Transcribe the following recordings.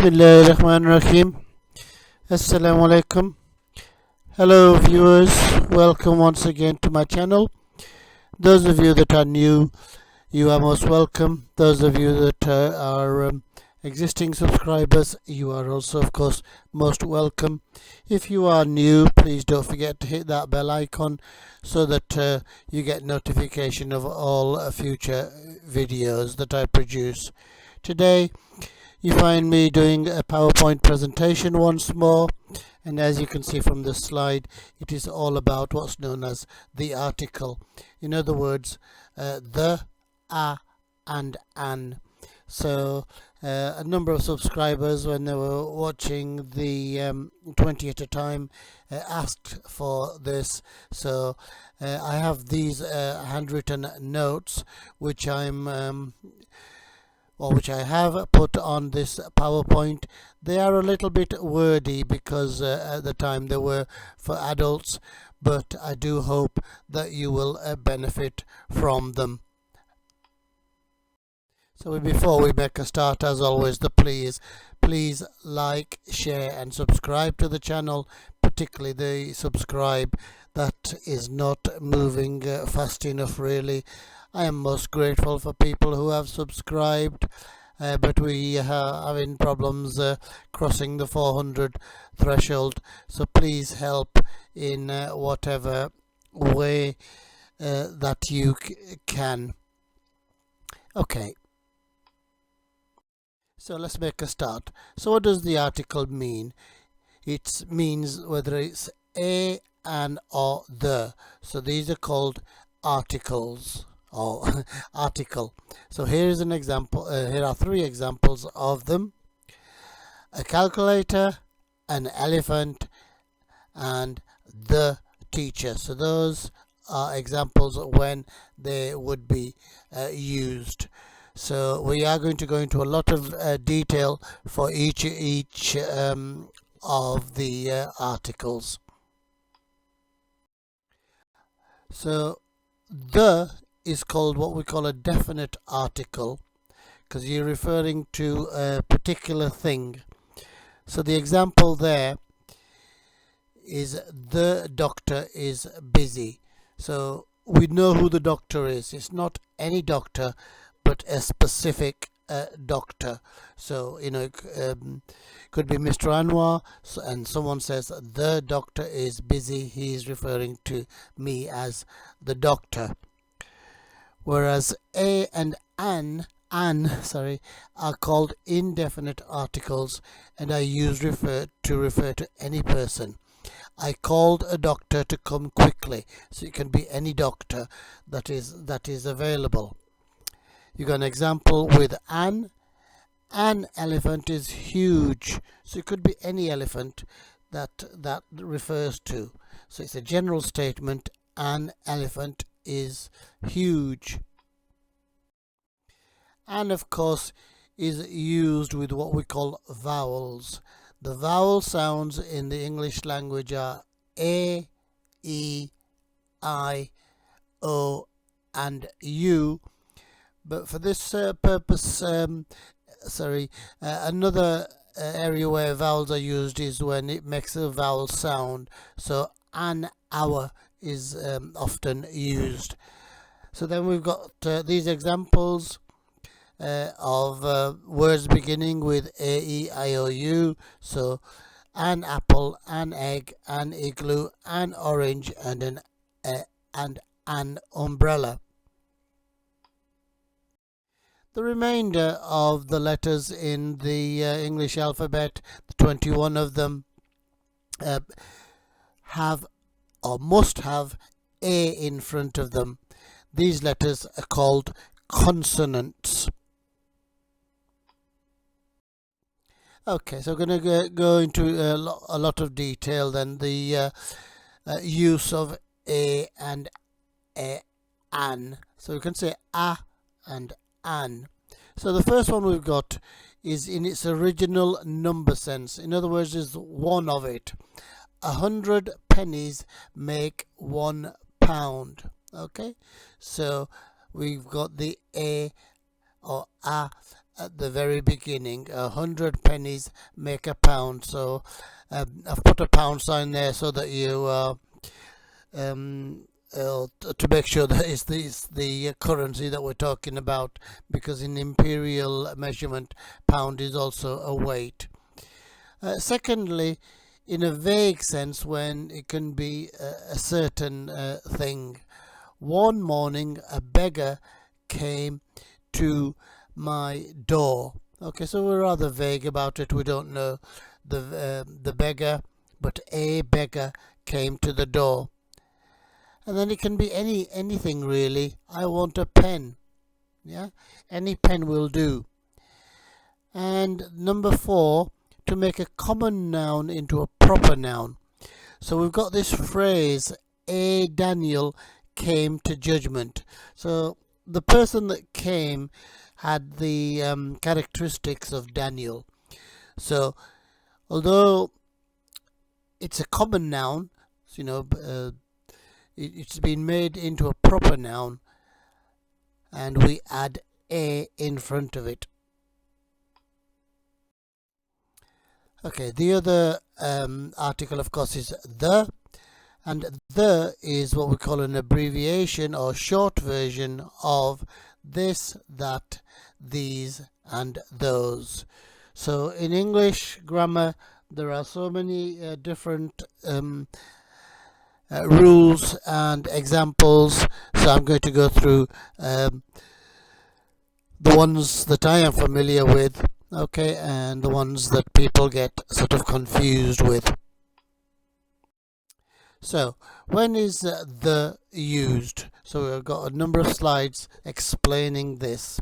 Bismillahirrahmanirrahim. Assalamu alaikum. Hello viewers, welcome once again to my channel. Those of you that are new, you are most welcome. Those of you that are existing subscribers, you are also of course most welcome. If you are new, please don't forget to hit that bell icon so that you get notification of all future videos that I produce. Today you find me doing a PowerPoint presentation once more, and as you can see from this slide, it is all about what's known as the article. In other words, the, a, and an. So a number of subscribers, when they were watching the 20 at a time, asked for this. So I have these handwritten notes which which I have put on this PowerPoint. They are a little bit wordy because at the time they were for adults, but I do hope that you will benefit from them. So before we make a start, as always, please like, share and subscribe to the channel, particularly the subscribe. That is not moving fast enough really. I am most grateful for people who have subscribed, but we are having problems crossing the 400 threshold, so please help in whatever way that you can. Okay, so let's make a start. So what does the article mean? It means whether it's a, an or the. So these are called articles or article. So here is an example. Here are three examples of them: a calculator, an elephant, and the teacher. So those are examples when they would be used. So we are going to go into a lot of detail for each of the articles. So the is called what we call a definite article because you're referring to a particular thing. So the example there is the doctor is busy. So we know who the doctor is. It's not any doctor, but a specific doctor. So it could be Mr. Anwar, and someone says the doctor is busy. He is referring to me as the doctor. Whereas a and an are called indefinite articles and are used to refer to any person. I called a doctor to come quickly. So it can be any doctor that is available. You got an example with an elephant is huge. So it could be any elephant that refers to. So it's a general statement. An elephant is huge. And of course is used with what we call vowels. The vowel sounds in the English language are a, e, I, o and u. But for this purpose, another area where vowels are used is when it makes a vowel sound. So an hour is often used. So then we've got these examples of words beginning with a, e, I, o, u. So an apple, an egg, an igloo, an orange, and an umbrella. The remainder of the letters in the English alphabet, the 21 of them, have or must have a in front of them. These letters are called consonants. Okay, so we're going to go into a lot of detail then. The use of a and an. So we can say a and an. So the first one we've got is in its original number sense. In other words, is one of it. 100 pennies make £1. Okay, so we've got the a or a at the very beginning. 100 pennies make a pound. So I've put a pound sign there so that you to make sure that it's the currency that we're talking about, because in imperial measurement, pound is also a weight. Secondly, in a vague sense, when it can be a certain thing. One morning, a beggar came to my door. Okay, so we're rather vague about it. We don't know the beggar, but a beggar came to the door. And then it can be anything really. I want a pen. Yeah, any pen will do. And number 4, to make a common noun into a proper noun. So we've got this phrase, a Daniel came to judgment. So the person that came had the characteristics of Daniel. So although it's a common noun, you know, it's been made into a proper noun, and we add a in front of it. Okay, the other article, of course, is the, and the is what we call an abbreviation or short version of this, that, these, and those. So in English grammar, there are so many different rules and examples, so I'm going to go through the ones that I am familiar with, okay, and the ones that people get sort of confused with. So when is the used? So we've got a number of slides explaining this.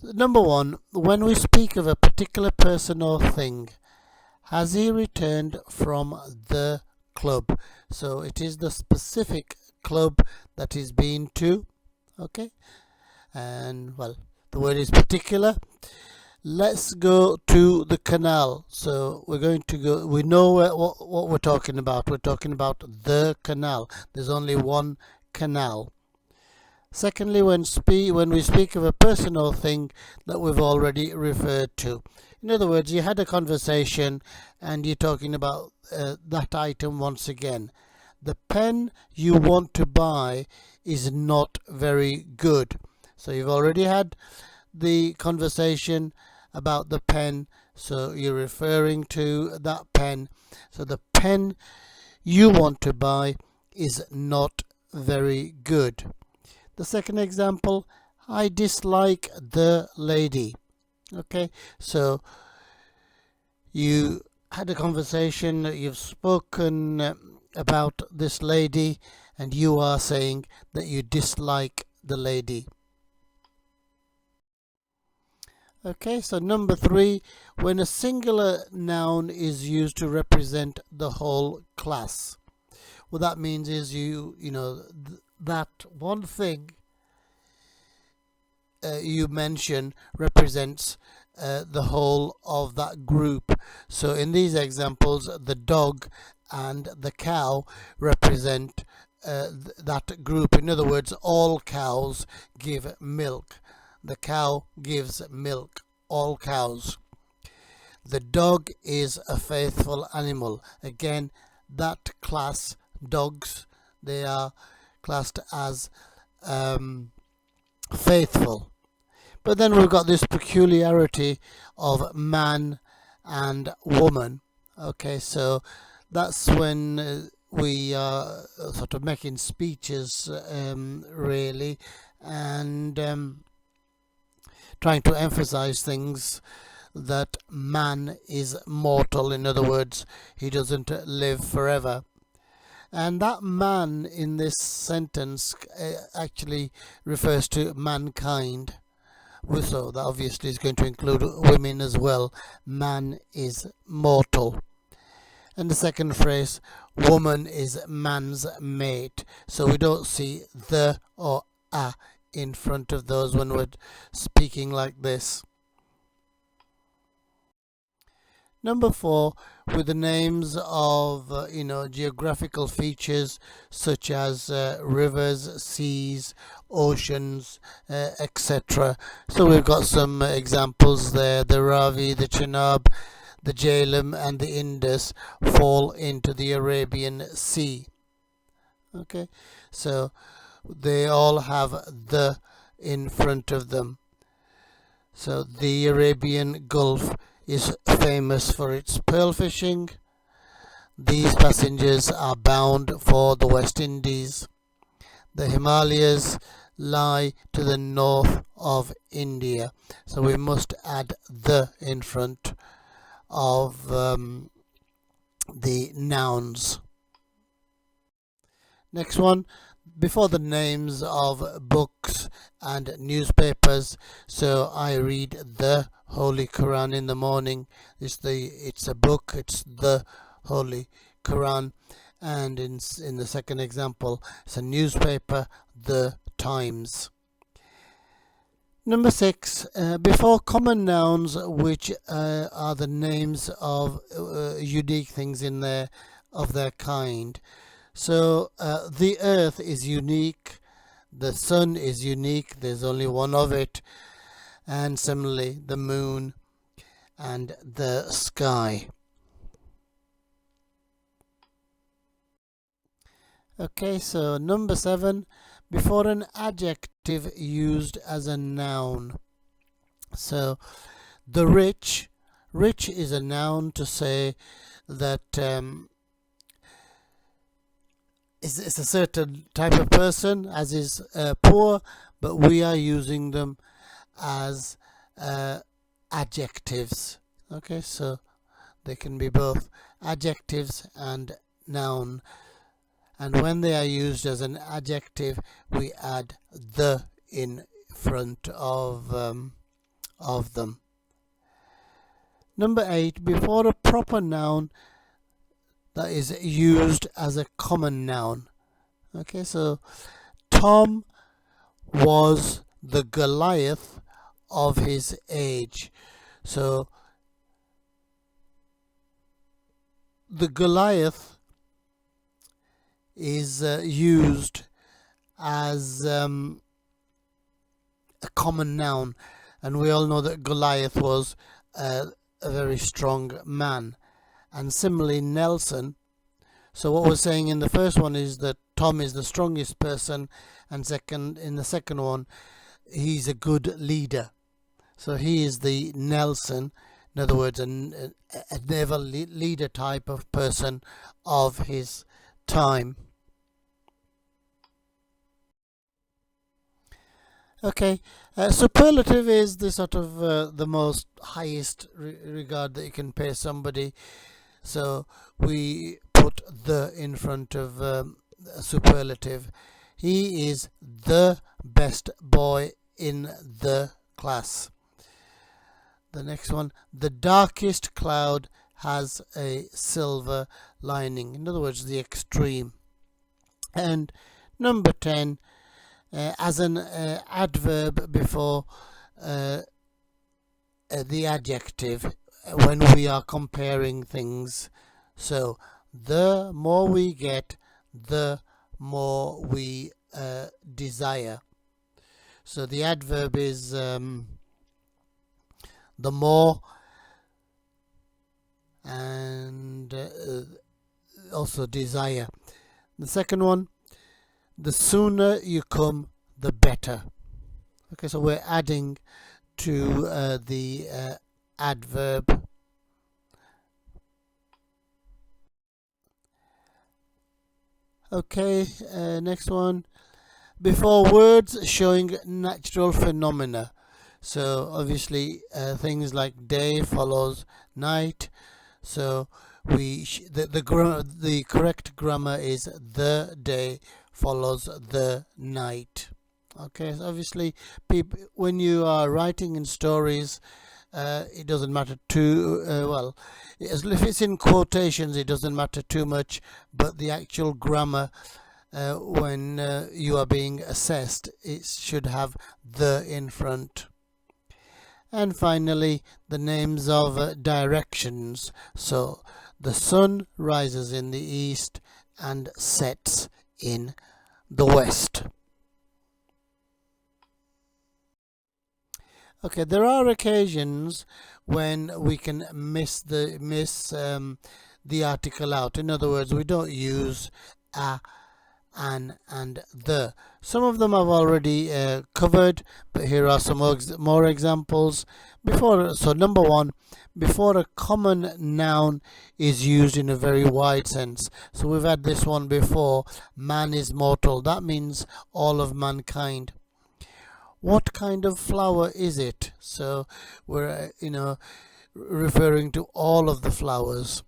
Number 1, when we speak of a particular person or thing, has he returned from the club? So it is the specific club that he's been to, okay? And well, the word is particular. Let's go to the canal. So we're going to go, we know what we're talking about. We're talking about the canal. There's only one canal. Secondly, when we speak of a person or thing that we've already referred to. In other words, you had a conversation and you're talking about that item once again. The pen you want to buy is not very good. So you've already had the conversation about the pen, so you're referring to that pen. So the pen you want to buy is not very good. The second example, I dislike the lady. Okay, so you had a conversation, you've spoken about this lady, and you are saying that you dislike the lady. Okay, so number 3, when a singular noun is used to represent the whole class. What that means is you know that one thing you mention represents the whole of that group. So in these examples, the dog and the cow represent that group. In other words, all cows give milk. The cow gives milk. All cows. The dog is a faithful animal. Again, that class, dogs, they are classed as faithful. But then we've got this peculiarity of man and woman. Okay, so that's when we are sort of making speeches really, and trying to emphasize things, that man is mortal. In other words, he doesn't live forever. And that man in this sentence actually refers to mankind. So that obviously is going to include women as well. Man is mortal. And the second phrase, woman is man's mate. So we don't see the or a in front of those when we're speaking like this. Number 4, with the names of geographical features such as rivers, seas, oceans, etc. So we've got some examples there. The Ravi, the Chenob, the Jhelum and the Indus fall into the Arabian Sea. Okay, so they all have the in front of them. So the Arabian Gulf is famous for its pearl fishing. These passengers are bound for the West Indies. The Himalayas lie to the north of India. So we must add the in front of the nouns. Next one, before the names of books and newspapers. So I read the Holy Quran in the morning. It's a book. It's the Holy Quran. And in the second example, it's a newspaper, the Times. Number 6, before common nouns, which are the names of unique things in their of their kind. So the earth is unique, the sun is unique, there's only one of it, and similarly the moon and the sky. Okay, so number 7, before an adjective used as a noun. So the rich is a noun to say that it's a certain type of person, as is poor, but we are using them as adjectives. Okay, so they can be both adjectives and noun, and when they are used as an adjective we add the in front of them. Number 8, before a proper noun that is used as a common noun. Okay, so Tom was the Goliath of his age. So the Goliath is used as a common noun, and we all know that Goliath was a very strong man. And similarly Nelson. So what we're saying in the first one is that Tom is the strongest person, and in the second one he's a good leader. So he is the Nelson, in other words a naval leader type of person of his time. Okay, superlative is the sort of the most highest regard that you can pay somebody. So we put the in front of superlative. He is the best boy in the class. The next one, the darkest cloud has a silver lining. In other words, the extreme. And number 10, as an adverb before the adjective when we are comparing things. So the more we get, the more we desire. So the adverb is the more, and also desire. The second one, the sooner you come, the better. Okay, so we're adding to the adverb. Okay, next one, before words showing natural phenomena. So obviously things like day follows night. So the correct grammar is the day follows the night. Okay, so obviously when you are writing in stories, it doesn't matter too well. If it's in quotations, it doesn't matter too much, but the actual grammar, when you are being assessed, it should have the in front. And finally, the names of directions. So the sun rises in the east and sets in the west. Okay, there are occasions when we can miss the article out. In other words, we don't use a, an, and the. Some of them I've already covered, but here are some more examples. So number one, before a common noun is used in a very wide sense. So we've had this one before. Man is mortal. That means all of mankind. What kind of flower is it? So we're referring to all of the flowers.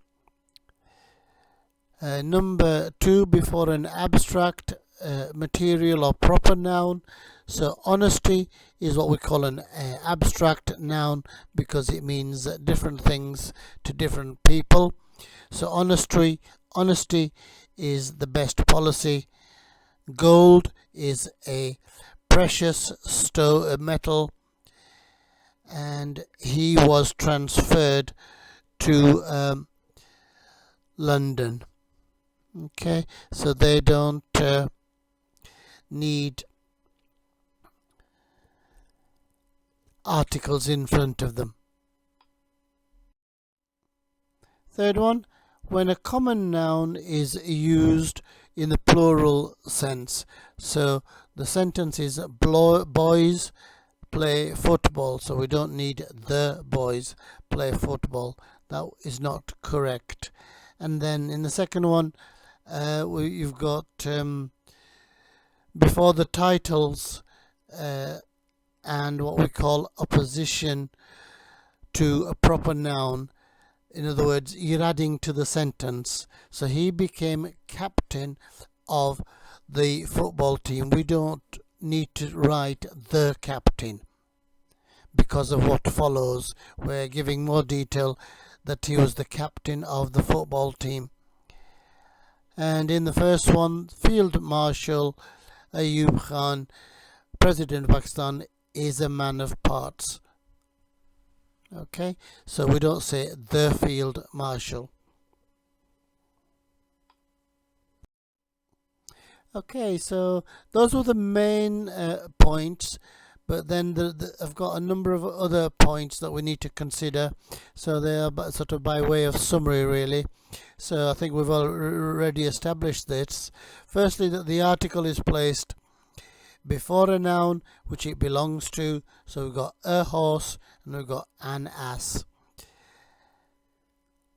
Number two, before an abstract material or proper noun. So honesty is what we call an abstract noun because it means different things to different people. So honesty is the best policy. Gold is a precious metal, and he was transferred to London. Okay, so they don't need articles in front of them. Third one, when a common noun is used in the plural sense. So the sentence is boys play football, so we don't need the boys play football. That is not correct. And then in the second one, you've got before the titles and what we call opposition to a proper noun. In other words, you're adding to the sentence. So he became captain of the football team. We don't need to write the captain because of what follows. We're giving more detail that he was the captain of the football team. And in the first one, Field Marshal Ayub Khan, President of Pakistan, is a man of parts. Okay, so we don't say the Field Marshal. Okay, so those were the main points, but then I've got a number of other points that we need to consider. So they are sort of by way of summary, really. So I think we've already established this. Firstly, that the article is placed before a noun which it belongs to. So we've got a horse and we've got an ass.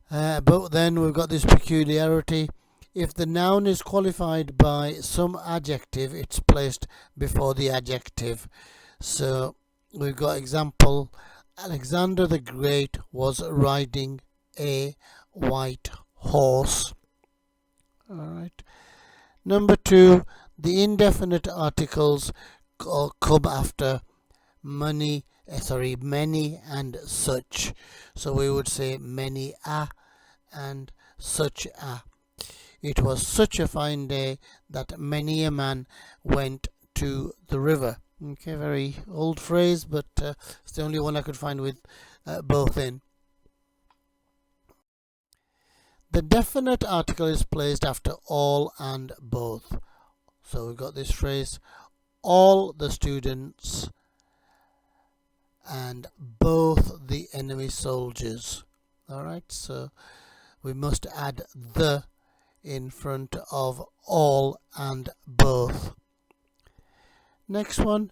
But then we've got this peculiarity. If the noun is qualified by some adjective, it's placed before the adjective. So we've got example, Alexander the Great was riding a white horse. Alright. Number two, the indefinite articles come after many and such. So we would say many a and such a. It was such a fine day that many a man went to the river. Okay, very old phrase, but it's the only one I could find with both in. The definite article is placed after all and both. So we've got this phrase, all the students and both the enemy soldiers. Alright, so we must add the in front of all and both. Next one,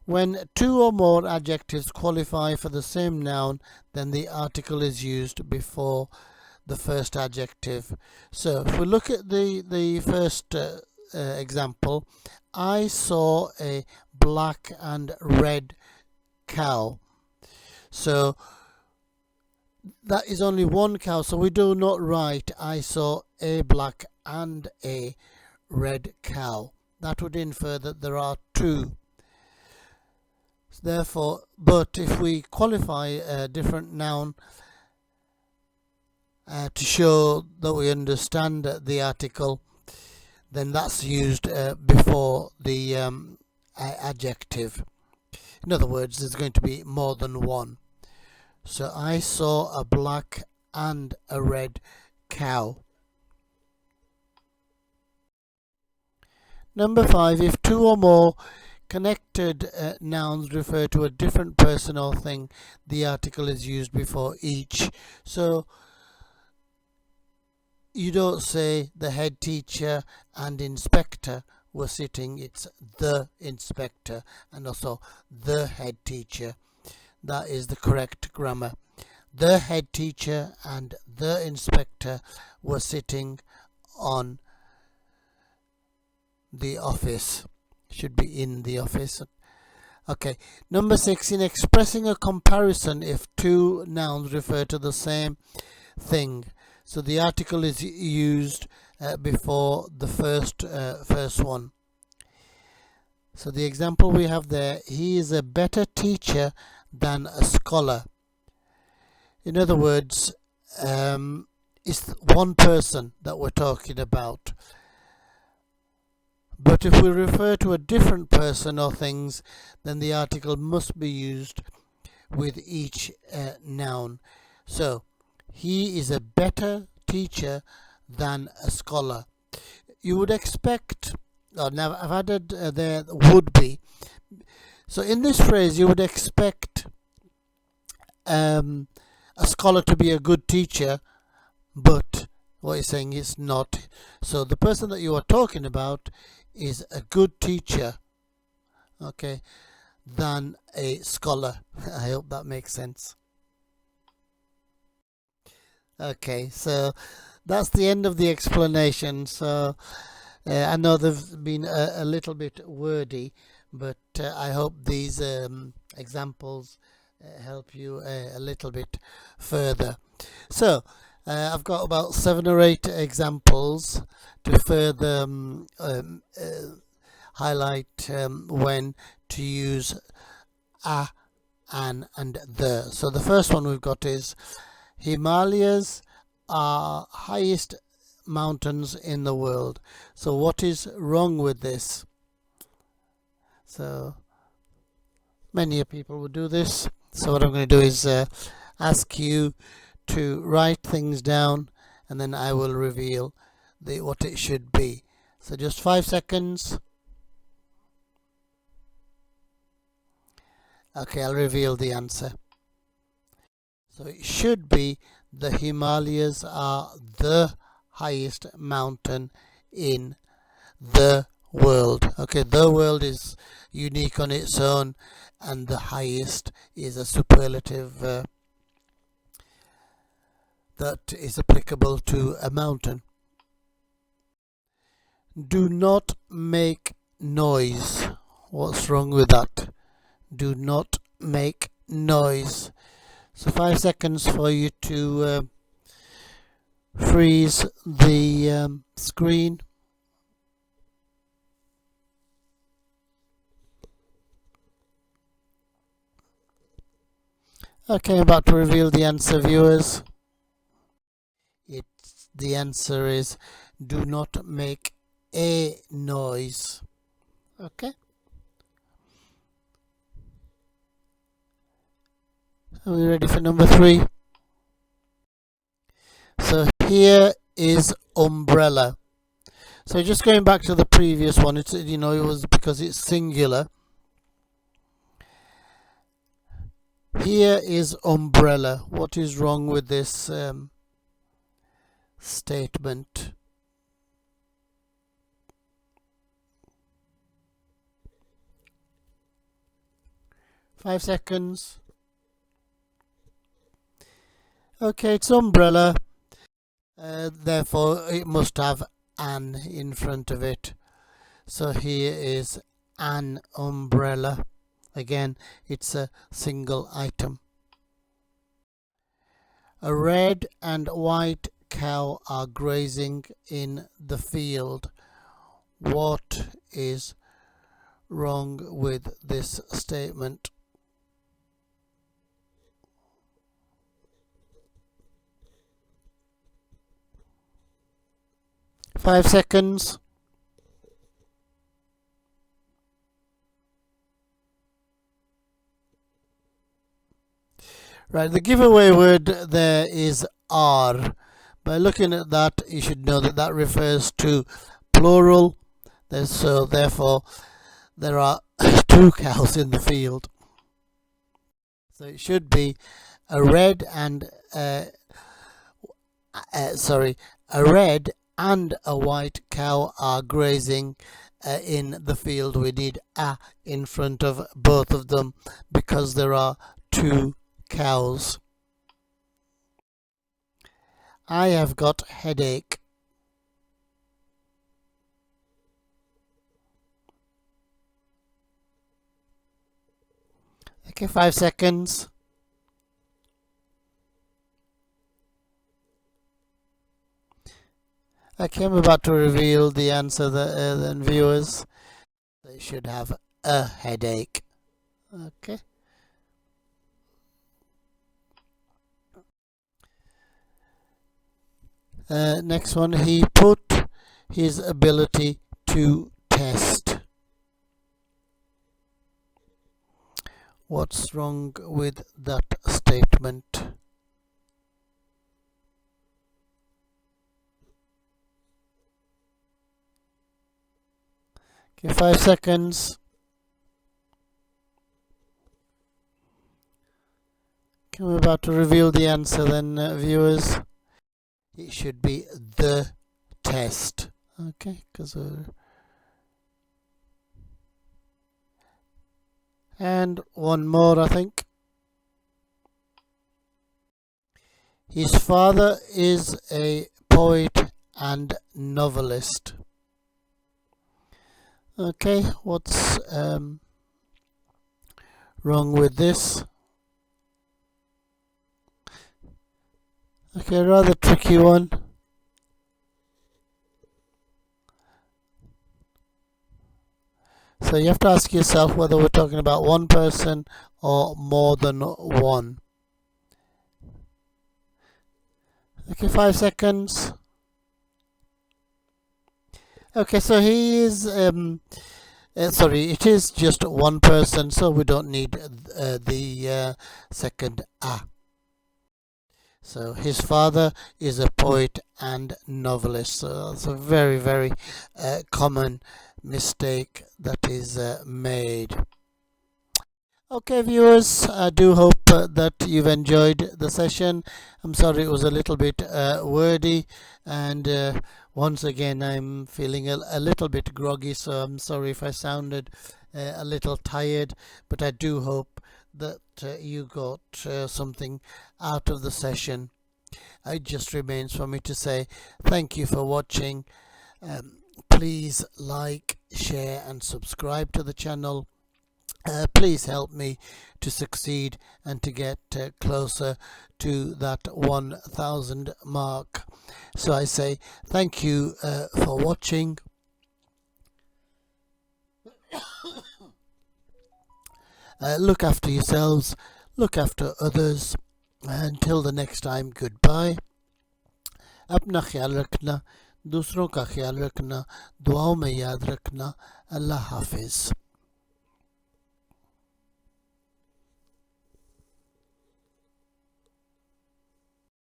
when two or more adjectives qualify for the same noun, then the article is used before the first adjective. So if we look at the first example, I saw a black and red cow. So that is only one cow, so we do not write I saw a black and a red cow. That would infer that there are two. Therefore, but if we qualify a different noun to show that we understand the article, then that's used before the adjective. In other words, there's going to be more than one. So I saw a black and a red cow. Number 5, if two or more connected nouns refer to a different person or thing, the article is used before each. So you don't say the head teacher and inspector were sitting, it's the inspector and also the head teacher. That is the correct grammar. The head teacher and the inspector were sitting on the office. Should be in the office. Okay. Number 6, in expressing a comparison if two nouns refer to the same thing, so the article is used before the first one. So the example we have there, he is a better teacher than a scholar. In other words, it's one person that we're talking about. But if we refer to a different person or things, then the article must be used with each noun. So, he is a better teacher than a scholar. You would expect, now I've added there would be. So in this phrase, you would expect a scholar to be a good teacher, but what he's saying is not. So the person that you are talking about is a good teacher, okay, than a scholar. I hope that makes sense. Okay, so that's the end of the explanation. So I know they've been a little bit wordy, but I hope these examples help you a little bit further. So I've got about 7 or 8 examples to further highlight when to use a, an and the. So the first one we've got is Himalayas are highest mountains in the world. So what is wrong with this? So many people would do this. So what I'm going to do is ask you to write things down, and then I will reveal what it should be. So just 5 seconds. Okay, I'll reveal the answer. So it should be the Himalayas are the highest mountain in the world. Okay, the world is unique on its own, and the highest is a superlative that is applicable to a mountain. Do not make noise. What's wrong with that? Do not make noise. So 5 seconds for you to freeze the screen. Okay, I'm about to reveal the answer, viewers. The answer is do not make a noise. Okay. Are we ready for number 3? So here is umbrella. So just going back to the previous one, it's, it was because it's singular. Here is umbrella. What is wrong with this statement? Five seconds. Okay, it's umbrella. Therefore, it must have an in front of it. So here is an umbrella. Again, it's a single item. A red and white cow are grazing in the field. What is wrong with this statement? Five seconds. Right, the giveaway word there is are. By looking at that, you should know that that refers to plural. So therefore, there are two cows in the field. So it should be a red and a red and a white cow are grazing in the field. We need a in front of both of them because there are two cows. I have got headache. Okay, 5 seconds. Okay, I'm about to reveal the answer, then viewers. They should have a headache. Okay. Next one, he put his ability to test. What's wrong with that statement? Okay, 5 seconds. Okay, we're about to reveal the answer then, viewers. It should be the test. Okay, because and one more, I think. His father is a poet and novelist. Okay, what's wrong with this? Okay, rather tricky one. So you have to ask yourself whether we're talking about one person or more than one. Okay, 5 seconds. Okay, so he is it is just one person, so we don't need the second a. So his father is a poet and novelist. So that's a very, very common mistake that is made. Okay, viewers, I do hope that you've enjoyed the session. I'm sorry it was a little bit wordy, and once again I'm feeling a little bit groggy, so I'm sorry if I sounded a little tired, but I do hope that you got something out of the session. It just remains for me to say thank you for watching. Please like, share and subscribe to the channel. Please help me to succeed and to get closer to that 1,000 mark. So I say thank you for watching. Look after yourselves, look after others. Until the next time, goodbye. अपना ख्याल रखना, दूसरों का ख्याल रखना, दुआओं में याद रखना. अल्लाह हाफिज.